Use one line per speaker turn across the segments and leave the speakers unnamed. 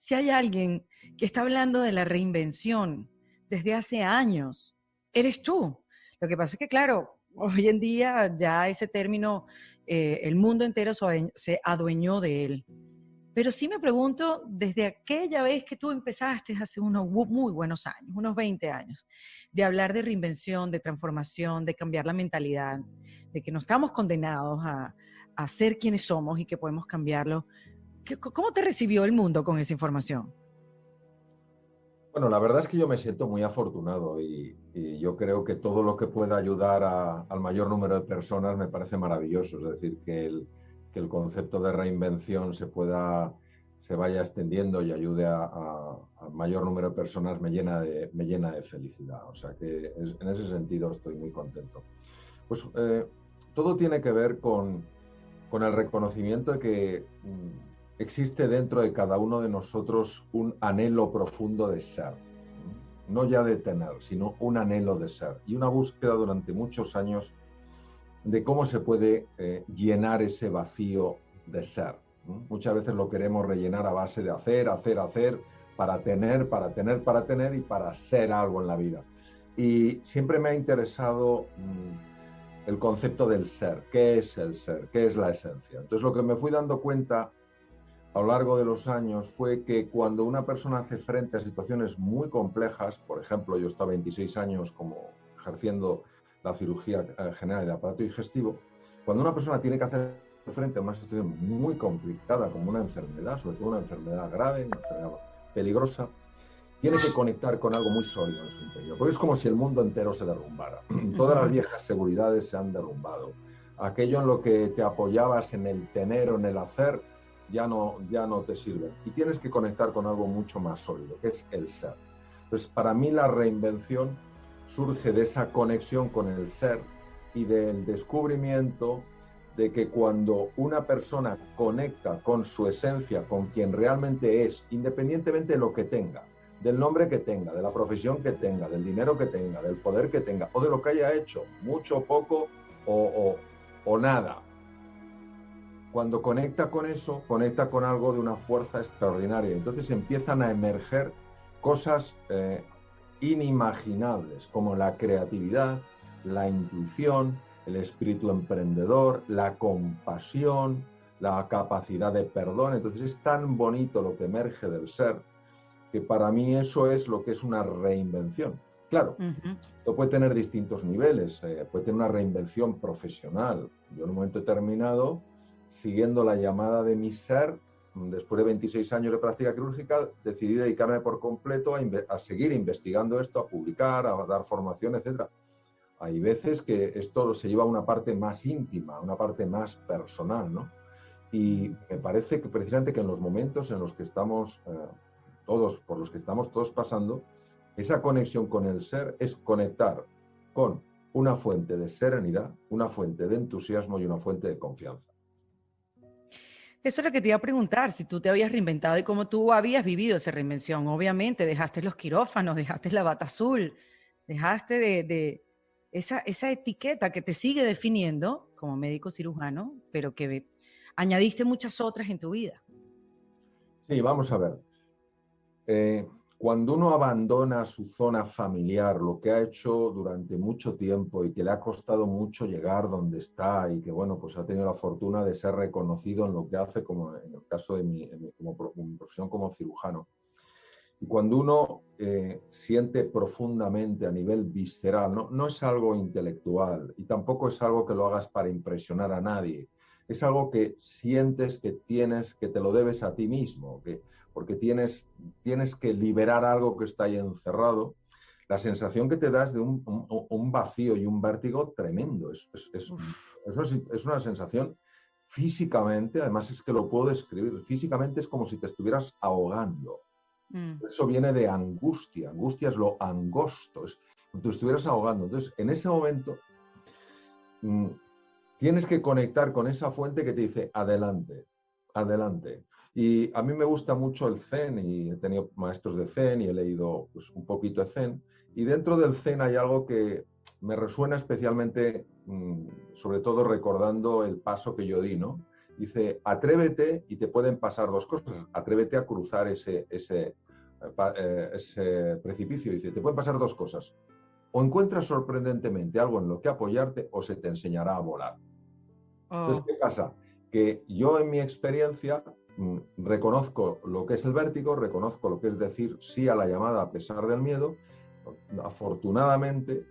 si hay alguien que está hablando de la reinvención desde hace años, eres tú. Lo que pasa es que, claro, hoy en día ya ese término, el mundo entero se adueñó de él. Pero sí me pregunto, desde aquella vez que tú empezaste hace unos muy buenos años, unos 20 años, de hablar de reinvención, de transformación, de cambiar la mentalidad, de que no estamos condenados a ser quienes somos y que podemos cambiarlo. ¿Cómo te recibió el mundo con esa información?
Bueno, la verdad es que yo me siento muy afortunado y yo creo que todo lo que pueda ayudar al mayor número de personas me parece maravilloso. Es decir, que el concepto de reinvención se vaya extendiendo y ayude a mayor número de personas me llena de felicidad. O sea que en ese sentido estoy muy contento. Pues todo tiene que ver con el reconocimiento de que existe dentro de cada uno de nosotros un anhelo profundo de ser. No ya de tener, sino un anhelo de ser. Y una búsqueda durante muchos años de cómo se puede llenar ese vacío de ser. Muchas veces lo queremos rellenar a base de hacer, hacer, hacer, para tener, para tener, para tener y para ser algo en la vida. Y siempre me ha interesado el concepto del ser. ¿Qué es el ser? ¿Qué es la esencia? Entonces lo que me fui dando cuenta a lo largo de los años fue que cuando una persona hace frente a situaciones muy complejas, por ejemplo, yo estaba 26 años como ejerciendo la cirugía general de aparato digestivo, cuando una persona tiene que hacer frente a una situación muy complicada como una enfermedad, sobre todo una enfermedad grave, una enfermedad peligrosa, tiene que conectar con algo muy sólido en su interior, porque es como si el mundo entero se derrumbara. Todas las viejas seguridades se han derrumbado. Aquello en lo que te apoyabas en el tener o en el hacer ya no te sirve. Y tienes que conectar con algo mucho más sólido, que es el ser. Entonces, para mí la reinvención surge de esa conexión con el ser y del descubrimiento de que cuando una persona conecta con su esencia, con quien realmente es, independientemente de lo que tenga, del nombre que tenga, de la profesión que tenga, del dinero que tenga, del poder que tenga, o de lo que haya hecho, mucho, poco o nada. Cuando conecta con eso, conecta con algo de una fuerza extraordinaria. Entonces empiezan a emerger cosas inimaginables, como la creatividad, la intuición, el espíritu emprendedor, la compasión, la capacidad de perdón. Entonces es tan bonito lo que emerge del ser, que para mí eso es lo que es una reinvención. Claro, esto puede tener distintos niveles, puede tener una reinvención profesional. Yo en un momento determinado, siguiendo la llamada de mi ser, después de 26 años de práctica quirúrgica, decidí dedicarme por completo a seguir investigando esto, a publicar, a dar formación, etc. Hay veces que esto se lleva a una parte más íntima, a una parte más personal, ¿no? Y me parece que precisamente que en los momentos en los que estamos por los que estamos todos pasando, esa conexión con el ser es conectar con una fuente de serenidad, una fuente de entusiasmo y una fuente de confianza.
Eso es lo que te iba a preguntar, si tú te habías reinventado y cómo tú habías vivido esa reinvención. Obviamente, dejaste los quirófanos, dejaste la bata azul, dejaste de esa etiqueta que te sigue definiendo como médico cirujano, pero que añadiste muchas otras en tu vida.
Sí, vamos a ver. Cuando uno abandona su zona familiar, lo que ha hecho durante mucho tiempo y que le ha costado mucho llegar donde está y que, bueno, pues ha tenido la fortuna de ser reconocido en lo que hace, como en el caso de mi profesión como cirujano. Y cuando uno siente profundamente a nivel visceral, no es algo intelectual y tampoco es algo que lo hagas para impresionar a nadie. Es algo que sientes que tienes, que te lo debes a ti mismo, porque tienes que liberar algo que está ahí encerrado. La sensación que te das de un vacío y un vértigo tremendo. Es una sensación físicamente, además es que lo puedo describir, físicamente es como si te estuvieras ahogando. Eso viene de angustia. Angustia es lo angosto, es como si te estuvieras ahogando. Entonces, en ese momento, tienes que conectar con esa fuente que te dice, adelante, adelante. Y a mí me gusta mucho el Zen y he tenido maestros de Zen y he leído pues, un poquito de Zen. Y dentro del Zen hay algo que me resuena especialmente, sobre todo recordando el paso que yo di, ¿no? Dice, atrévete y te pueden pasar dos cosas. Atrévete a cruzar ese precipicio. Dice, te pueden pasar dos cosas. O encuentras sorprendentemente algo en lo que apoyarte o se te enseñará a volar. Entonces, ¿qué pasa? Que yo en mi experiencia reconozco lo que es el vértigo, reconozco lo que es decir sí a la llamada a pesar del miedo. Afortunadamente,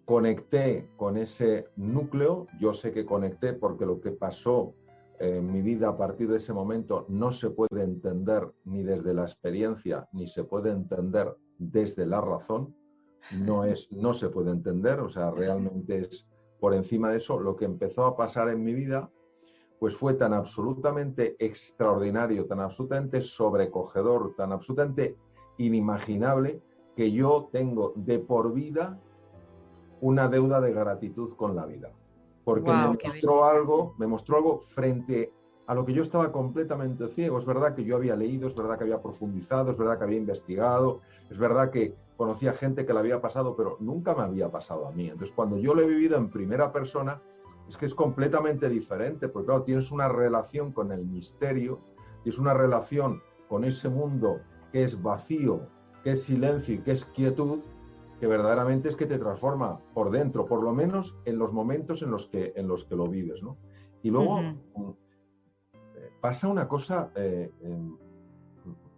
conecté con ese núcleo. Yo sé que conecté porque lo que pasó en mi vida a partir de ese momento no se puede entender ni desde la experiencia, ni se puede entender desde la razón. No se puede entender, o sea, realmente es por encima de eso. Lo que empezó a pasar en mi vida pues fue tan absolutamente extraordinario, tan absolutamente sobrecogedor, tan absolutamente inimaginable, que yo tengo de por vida una deuda de gratitud con la vida. Porque
Wow,
me mostró algo frente a lo que yo estaba completamente ciego. Es verdad que yo había leído, es verdad que había profundizado, es verdad que había investigado, es verdad que conocía gente que le había pasado, pero nunca me había pasado a mí. Entonces, cuando yo lo he vivido en primera persona, es que es completamente diferente, porque claro, tienes una relación con el misterio, tienes una relación con ese mundo que es vacío, que es silencio y que es quietud, que verdaderamente es que te transforma por dentro, por lo menos en los momentos en los que lo vives, ¿no? Y luego pasa una cosa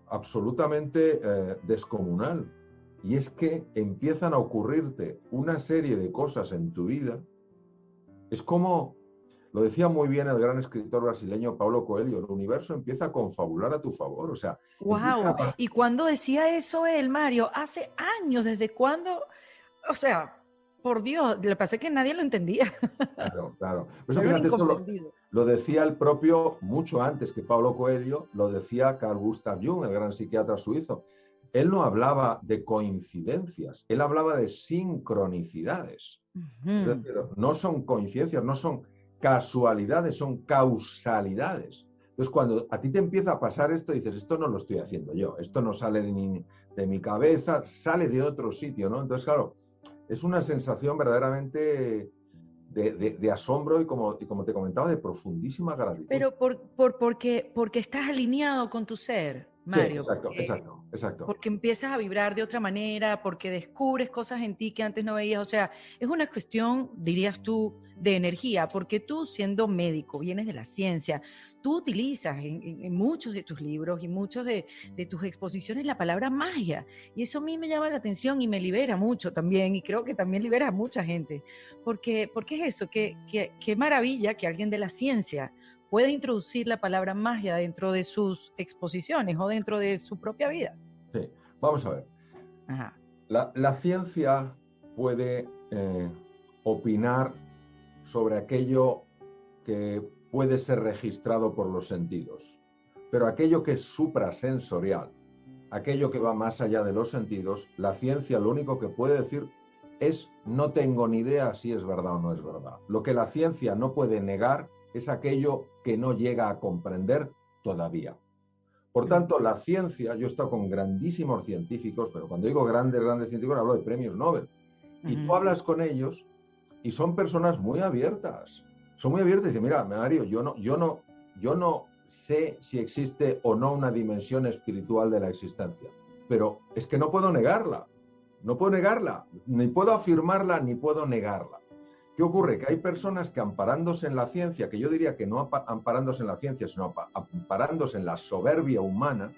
absolutamente descomunal, y es que empiezan a ocurrirte una serie de cosas en tu vida. Es como, lo decía muy bien el gran escritor brasileño Paulo Coelho, el universo empieza a confabular a tu favor, o sea,
wow. ¿Y cuándo decía eso él, Mario? Hace años, ¿desde cuándo? O sea, por Dios, lo que pasa es que nadie lo entendía.
Claro, claro. Pues
Era un
fíjate,
incomprendido.
lo decía el propio, mucho antes que Paulo Coelho, lo decía Carl Gustav Jung, el gran psiquiatra suizo. Él no hablaba de coincidencias, él hablaba de sincronicidades. Es decir, no son coincidencias, no son casualidades, son causalidades. Entonces, cuando a ti te empieza a pasar esto, dices, esto no lo estoy haciendo yo, esto no sale de mi cabeza, sale de otro sitio, ¿no? Entonces, claro, es una sensación verdaderamente de asombro y como te comentaba, de profundísima gratitud.
Pero porque estás alineado con tu ser, Mario.
Sí, exacto.
Porque empiezas a vibrar de otra manera, porque descubres cosas en ti que antes no veías. O sea, es una cuestión, dirías tú, de energía, porque tú siendo médico, vienes de la ciencia, tú utilizas en muchos de tus libros y muchos de tus exposiciones la palabra magia. Y eso a mí me llama la atención y me libera mucho también, y creo que también libera a mucha gente. Porque es eso, qué maravilla que alguien de la ciencia pueda introducir la palabra magia dentro de sus exposiciones o dentro de su propia vida.
Sí, vamos a ver.
Ajá.
La ciencia puede opinar sobre aquello que puede ser registrado por los sentidos, pero aquello que es suprasensorial, aquello que va más allá de los sentidos, la ciencia lo único que puede decir es no tengo ni idea si es verdad o no es verdad. Lo que la ciencia no puede negar es aquello que no llega a comprender todavía. Por tanto, la ciencia, yo he estado con grandísimos científicos, pero cuando digo grandes científicos hablo de premios Nobel, y tú hablas con ellos y son personas muy abiertas. Son muy abiertas y dicen, mira, Mario, yo no sé si existe o no una dimensión espiritual de la existencia, pero es que no puedo negarla, ni puedo afirmarla, ni puedo negarla. ¿Qué ocurre? Que hay personas que amparándose en la ciencia, que yo diría que no amparándose en la ciencia, sino amparándose en la soberbia humana,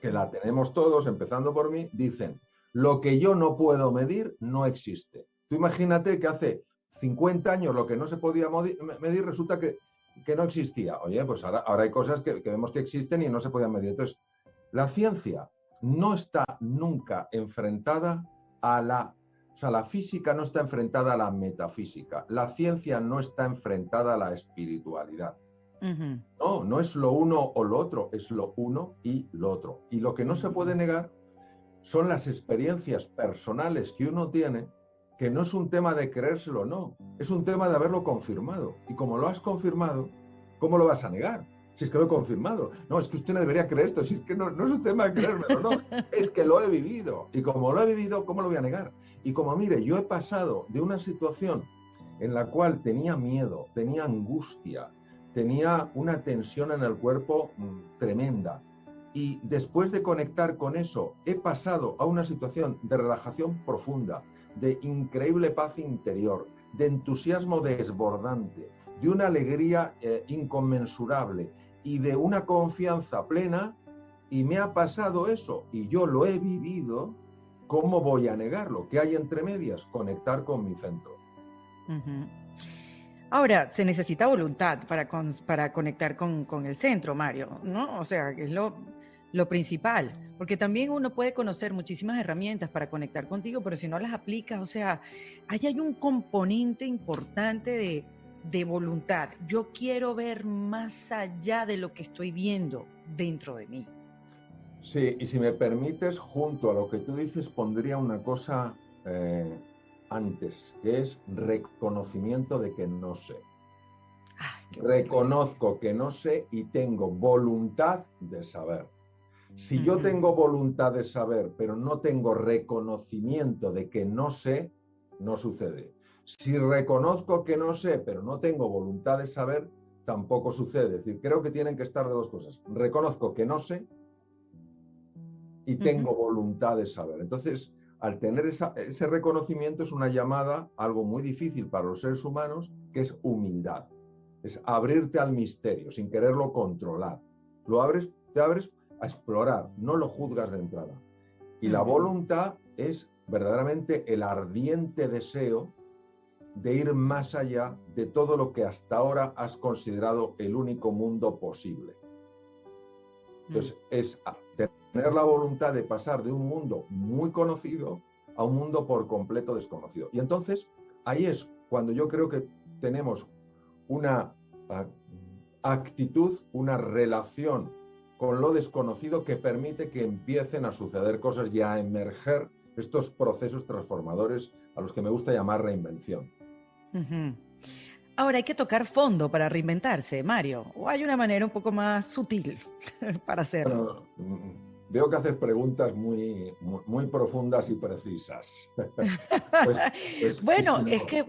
que la tenemos todos, empezando por mí, dicen, lo que yo no puedo medir no existe. Tú imagínate que hace 50 años lo que no se podía medir resulta que no existía. Oye, pues ahora hay cosas que vemos que existen y no se podían medir. Entonces, la ciencia no está nunca enfrentada a la física no está enfrentada a la metafísica. La ciencia no está enfrentada a la espiritualidad. No es lo uno o lo otro, es lo uno y lo otro. Y lo que no se puede negar son las experiencias personales que uno tiene, que no es un tema de creérselo o no, es un tema de haberlo confirmado. Y como lo has confirmado, ¿cómo lo vas a negar? Si es que lo he confirmado. No, es que usted no debería creer esto, si es que no es un tema de creérmelo, no. Es que lo he vivido. Y como lo he vivido, ¿cómo lo voy a negar? Y como, mire, yo he pasado de una situación en la cual tenía miedo, tenía angustia, tenía una tensión en el cuerpo tremenda. Y después de conectar con eso, he pasado a una situación de relajación profunda, de increíble paz interior, de entusiasmo desbordante, de una alegría inconmensurable y de una confianza plena, y me ha pasado eso, y yo lo he vivido. ¿Cómo voy a negarlo? ¿Qué hay entre medias? Conectar con mi centro.
Ujú. Ahora, se necesita voluntad para conectar con el centro, Mario, ¿no? O sea, que es lo principal, porque también uno puede conocer muchísimas herramientas para conectar contigo, pero si no las aplicas, o sea, ahí hay un componente importante de voluntad. Yo quiero ver más allá de lo que estoy viendo dentro de mí.
Sí, y si me permites, junto a lo que tú dices, pondría una cosa antes, que es reconocimiento de que no sé.
Ay, qué bonito eso.
Reconozco que no sé y tengo voluntad de saber. Si yo
Ujú,
tengo voluntad de saber, pero no tengo reconocimiento de que no sé, no sucede. Si reconozco que no sé, pero no tengo voluntad de saber, tampoco sucede. Es decir, creo que tienen que estar de dos cosas. Reconozco que no sé y
ujú,
tengo voluntad de saber. Entonces, al tener ese reconocimiento es una llamada, algo muy difícil para los seres humanos, que es humildad. Es abrirte al misterio sin quererlo controlar. Lo abres, te abres a explorar, no lo juzgas de entrada. Y la
ujú.
voluntad es verdaderamente el ardiente deseo de ir más allá de todo lo que hasta ahora has considerado el único mundo posible.
Mm.
Entonces, es tener la voluntad de pasar de un mundo muy conocido a un mundo por completo desconocido. Y entonces, ahí es cuando yo creo que tenemos una actitud, una relación con lo desconocido que permite que empiecen a suceder cosas y a emerger estos procesos transformadores a los que me gusta llamar reinvención.
Ujú. Ahora hay que tocar fondo para reinventarse, Mario, o hay una manera un poco más sutil para hacerlo.
Bueno, veo que haces preguntas muy profundas y precisas. Pues, pues sí, sí,
Bueno, es
no.
que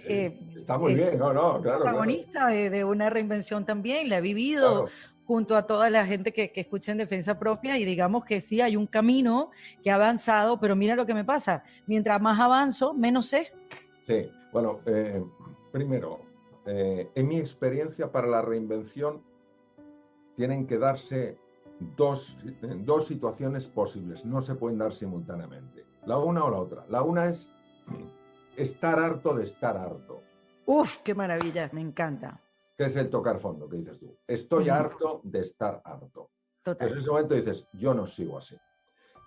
Sí, está muy
he sido
bien, no, no, claro, claro,
protagonista de una reinvención también, la he vivido
claro.
junto a toda la gente que escucha en defensa propia y digamos que sí, hay un camino que ha avanzado, pero mira lo que me pasa, mientras más avanzo, menos sé.
Sí, bueno, primero, en mi experiencia para la reinvención tienen que darse dos situaciones posibles, no se pueden dar simultáneamente, la una o la otra. La una es estar harto de estar harto,
Uf, qué maravilla, me encanta.
que es el tocar fondo, que dices tú. Estoy
Ujú,
harto de estar harto. Entonces
total.
en ese momento dices, yo no sigo así.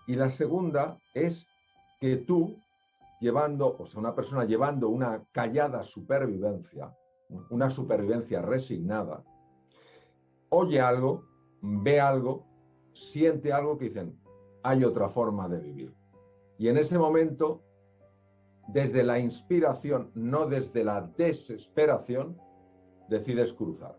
Y la segunda es que tú llevando, o sea, una persona llevando una callada supervivencia, una supervivencia resignada, oye algo, ve algo, siente algo que dicen, hay otra forma de vivir. Y en ese momento, desde la inspiración, no desde la desesperación, decides cruzar.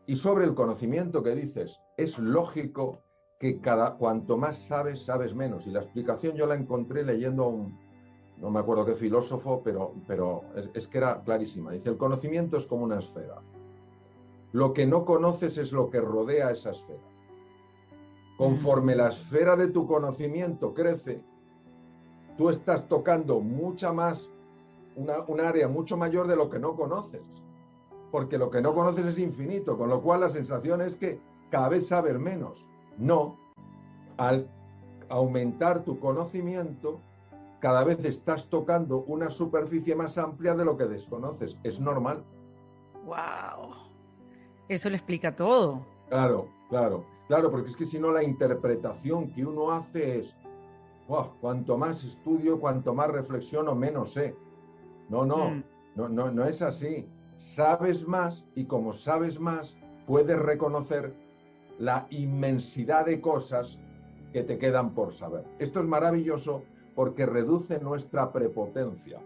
Y sobre el conocimiento que dices, es lógico que cuanto más sabes, sabes menos. Y la explicación yo la encontré leyendo a no me acuerdo qué filósofo, pero es que era clarísima. Dice, el conocimiento es como una esfera. Lo que no conoces es lo que rodea esa esfera. Conforme la
Mm,
esfera de tu conocimiento crece, tú estás tocando un área mucho mayor de lo que no conoces. Porque lo que no conoces es infinito, con lo cual la sensación es que cada vez sabes menos. No, al aumentar tu conocimiento, cada vez estás tocando una superficie más amplia de lo que desconoces. Es normal.
wow, eso lo explica todo.
Claro, claro, claro, porque es que si no la interpretación que uno hace es, oh, cuanto más estudio, cuanto más reflexiono, menos sé. No, no,
Mm,
no, no, no es así. Sabes más y como sabes más, puedes reconocer la inmensidad de cosas que te quedan por saber. Esto es maravilloso porque reduce nuestra prepotencia.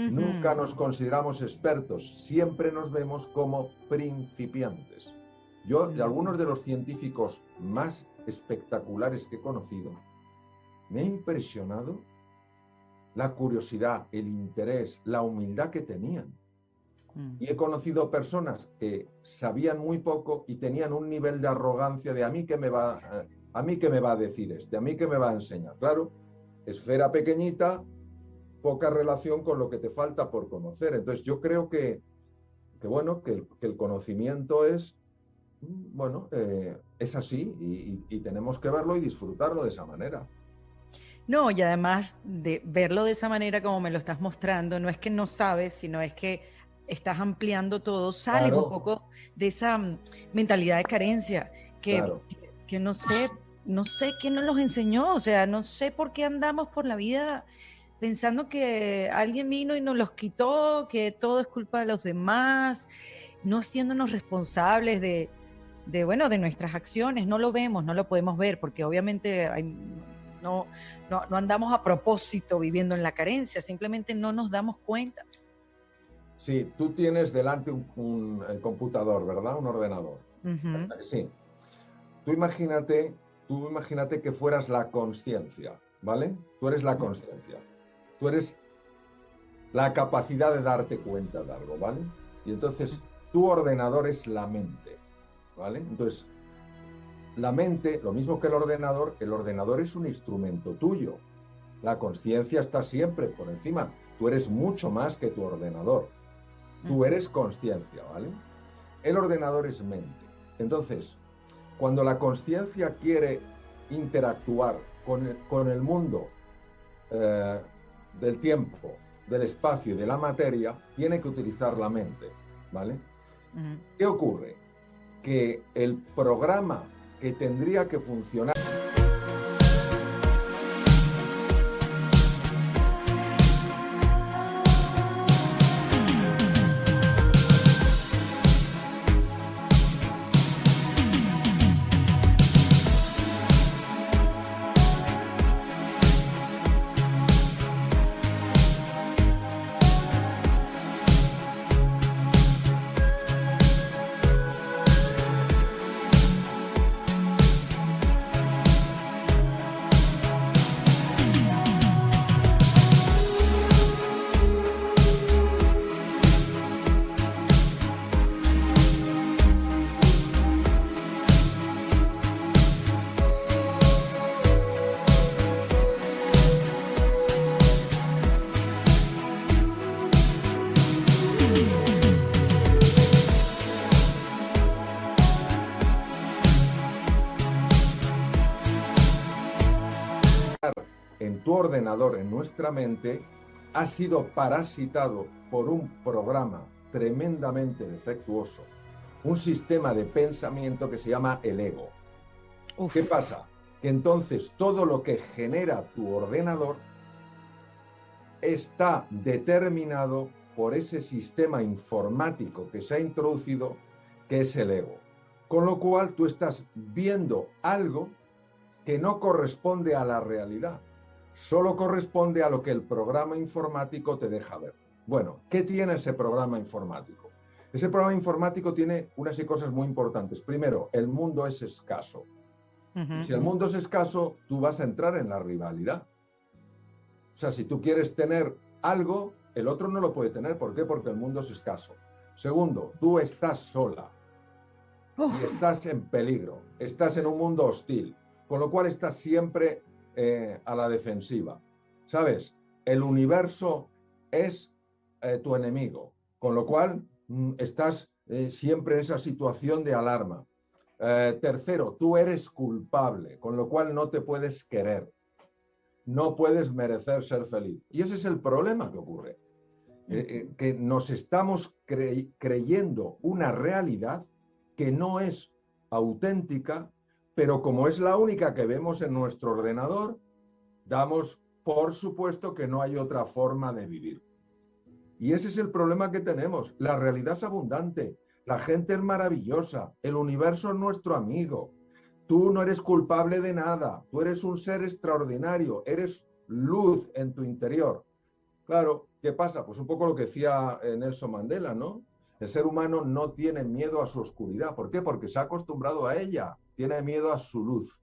Nunca
ujú,
nos consideramos expertos, siempre nos vemos como principiantes. Yo, de
ujú.
algunos de los científicos más espectaculares que he conocido, me ha impresionado la curiosidad, el interés, la humildad que tenían. Y he conocido personas que sabían muy poco y tenían un nivel de arrogancia de a mí qué me va a decir a mí qué me va a enseñar. Claro, esfera pequeñita, poca relación con lo que te falta por conocer. Entonces yo creo que el conocimiento es, bueno, es así y tenemos que verlo y disfrutarlo de esa manera.
No, y además de verlo de esa manera como me lo estás mostrando, no es que no sabes, sino es que estás ampliando todo, sales un
Claro,
poco de esa mentalidad de carencia
claro.
que no sé quién nos los enseñó, o sea, no sé por qué andamos por la vida pensando que alguien vino y nos los quitó, que todo es culpa de los demás, no haciéndonos responsables bueno, de nuestras acciones. No lo vemos, no lo podemos ver, porque obviamente no andamos a propósito viviendo en la carencia, simplemente no nos damos cuenta.
Sí, tú tienes delante un computador, ¿verdad? Un ordenador.
Uh-huh.
Sí. Tú imagínate que fueras la consciencia, ¿vale? Tú eres la consciencia. Tú eres la capacidad de darte cuenta de algo, ¿vale? Y entonces tu ordenador es la mente, ¿vale? Entonces, la mente, lo mismo que el ordenador es un instrumento tuyo. La consciencia está siempre por encima. Tú eres mucho más que tu ordenador. Tú eres consciencia, ¿vale? El ordenador es mente. Entonces, cuando la consciencia quiere interactuar con el mundo del tiempo, del espacio y de la materia, tiene que utilizar la mente, ¿vale? Uh-huh. ¿Qué ocurre? Que el programa que tendría que funcionar en tu ordenador, en nuestra mente, ha sido parasitado por un programa tremendamente defectuoso, un sistema de pensamiento que se llama el ego. Uf. ¿Qué pasa? Que entonces todo lo que genera tu ordenador está determinado por ese sistema informático que se ha introducido, que es el ego. Con lo cual tú estás viendo algo que no corresponde a la realidad, solo corresponde a lo que el programa informático te deja ver. Bueno, ¿qué tiene ese programa informático? Ese programa informático tiene unas cosas muy importantes. Primero, el mundo es escaso. Uh-huh. Si el mundo es escaso, tú vas a entrar en la rivalidad. O sea, si tú quieres tener algo, el otro no lo puede tener. ¿Por qué? Porque el mundo es escaso. Segundo, tú estás sola y estás en peligro, estás en un mundo hostil, con lo cual estás siempre a la defensiva. ¿Sabes? El universo es tu enemigo, con lo cual estás siempre en esa situación de alarma. Tercero, tú eres culpable, con lo cual no te puedes querer. No puedes merecer ser feliz. Y ese es el problema que ocurre. Que nos estamos creyendo una realidad que no es auténtica, pero como es la única que vemos en nuestro ordenador, damos por supuesto que no hay otra forma de vivir. Y ese es el problema que tenemos. La realidad es abundante, la gente es maravillosa, el universo es nuestro amigo. Tú no eres culpable de nada, tú eres un ser extraordinario, eres luz en tu interior. Claro, ¿qué pasa? Pues un poco lo que decía Nelson Mandela, ¿no? El ser humano no tiene miedo a su oscuridad. ¿Por qué? Porque se ha acostumbrado a ella, tiene miedo a su luz.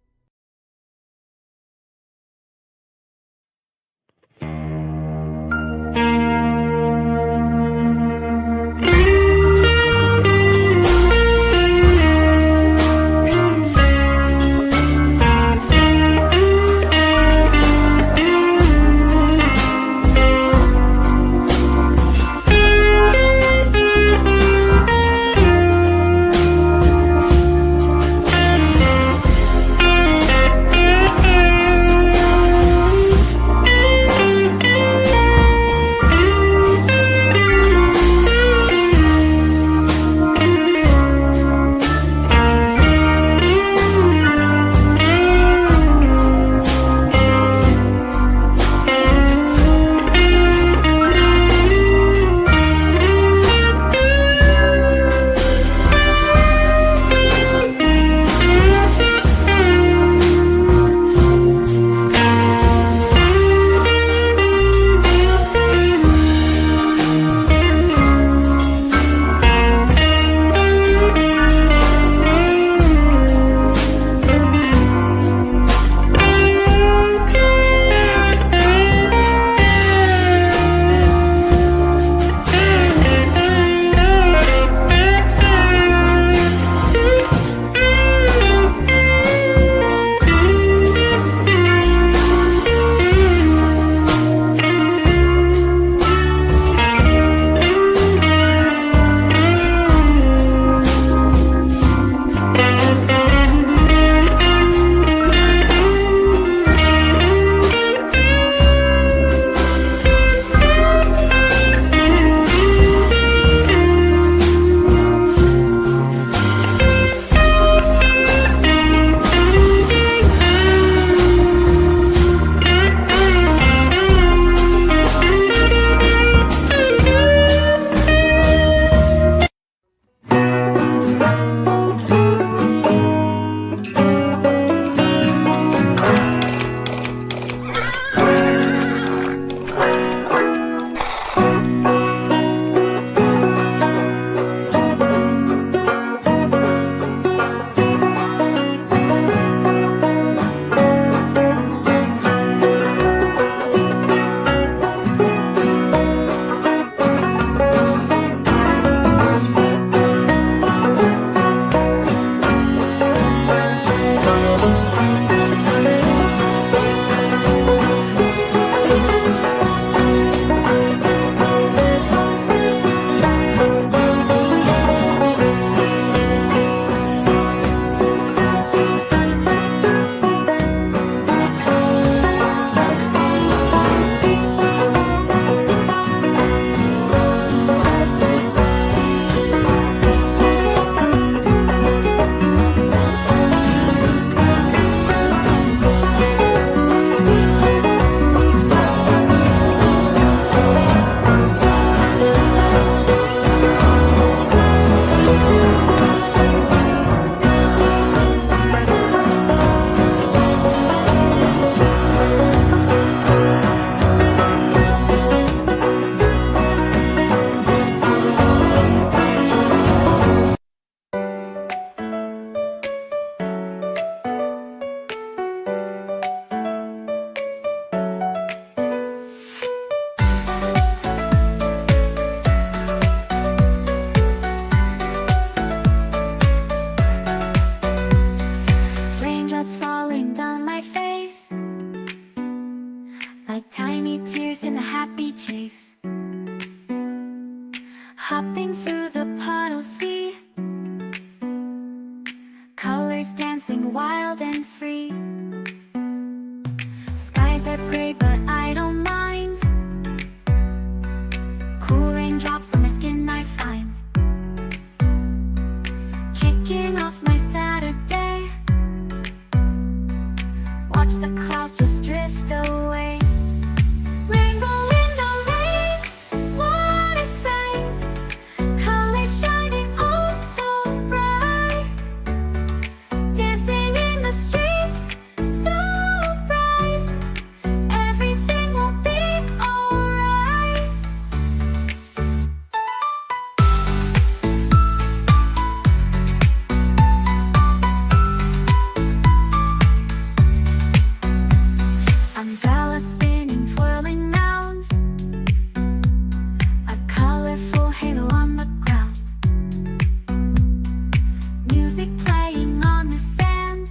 Hopping through the puddle sea, colors dancing wild and free. Skies are gray but I don't mind. Cool raindrops on my skin I find. Kicking off my Saturday, watch the clouds just drift away. Rainbow in the rain, what a sight. Colors shining oh so bright. Dancing in the streets, so bright. Everything will be alright. Umbrella spinning, twirling round. A colorful halo on the ground. Music playing on the sand.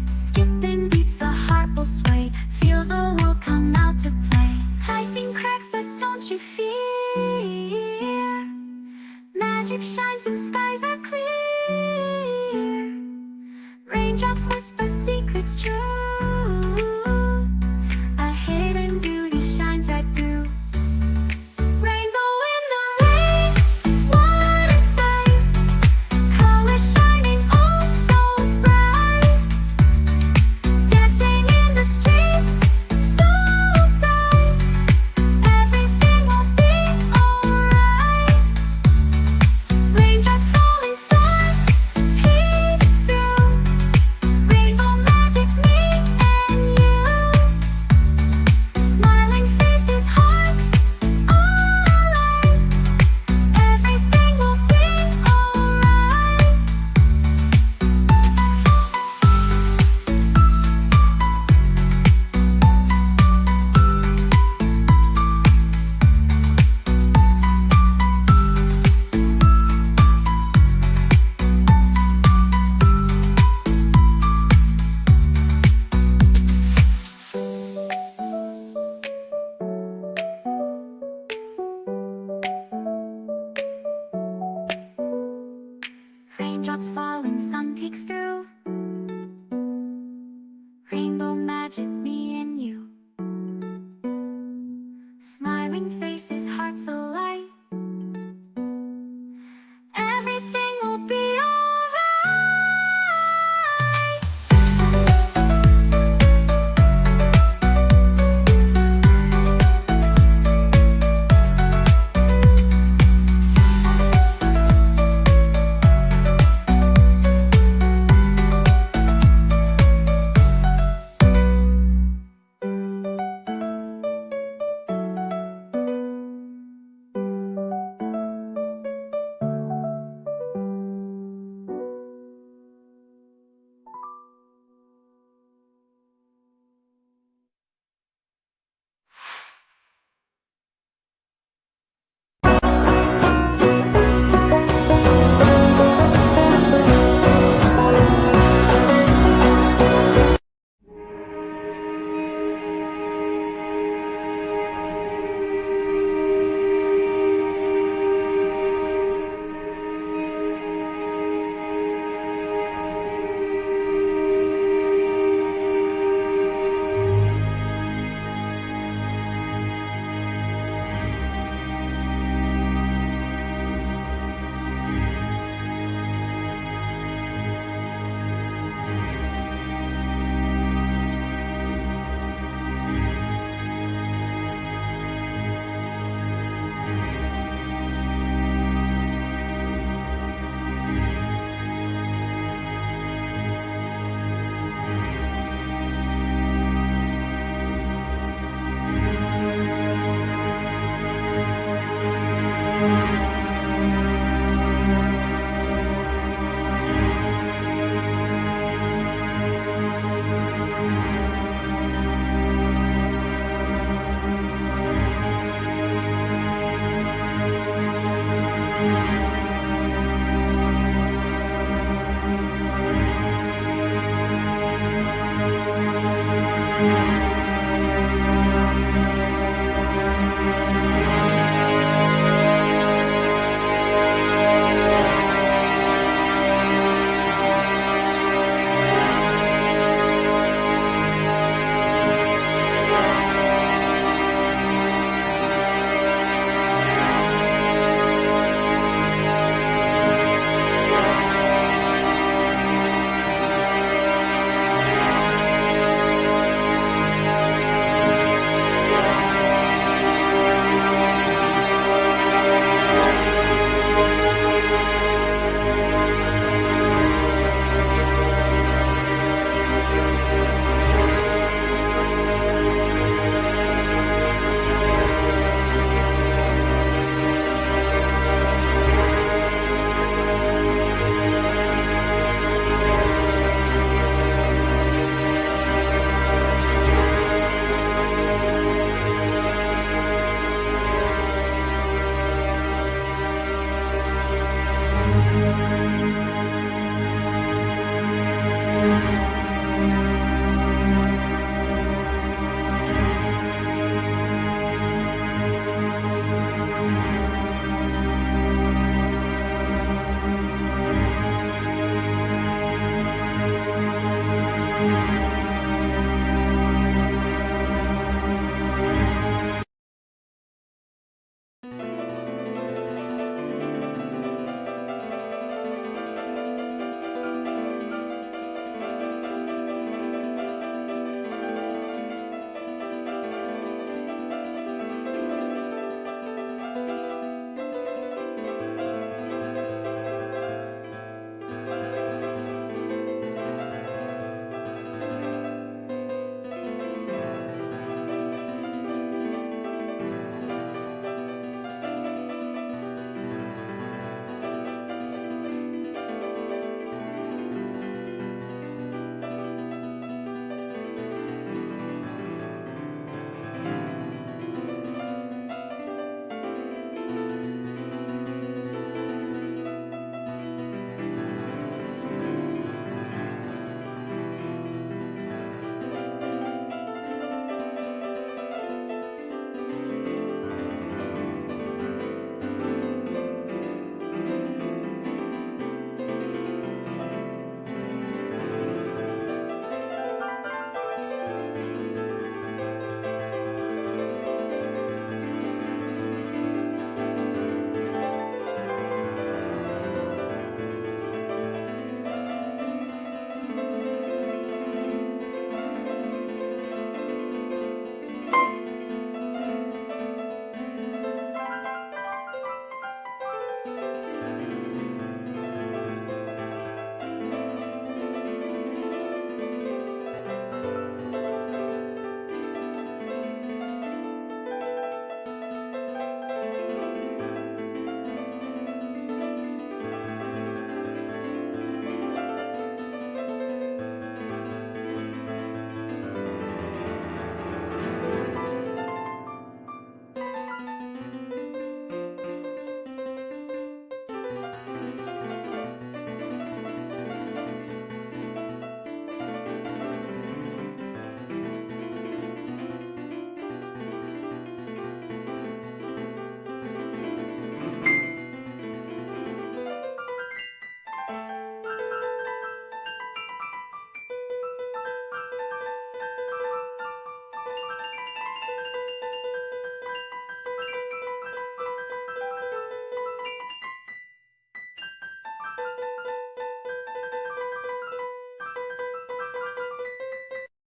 Skipping beats, the heart will sway. Feel the world come out to play. Lightning cracks, but don't you fear. Magic shines when skies are clear. Raindrops whisper secrets true. A hidden beauty shines right through. Rainbow in the rain, what a sight. Colors shining oh so bright. Dancing in the streets, so bright. Everything will be alright. Raindrops falling soft, peeks through. Rainbow magic, me and you. Smiling faces, hearts alight. Everything will be alright. Raindrops falling, sun peeks through. Rainbow magic, me and you. Smiling faces, hearts alight. Everything will be alright.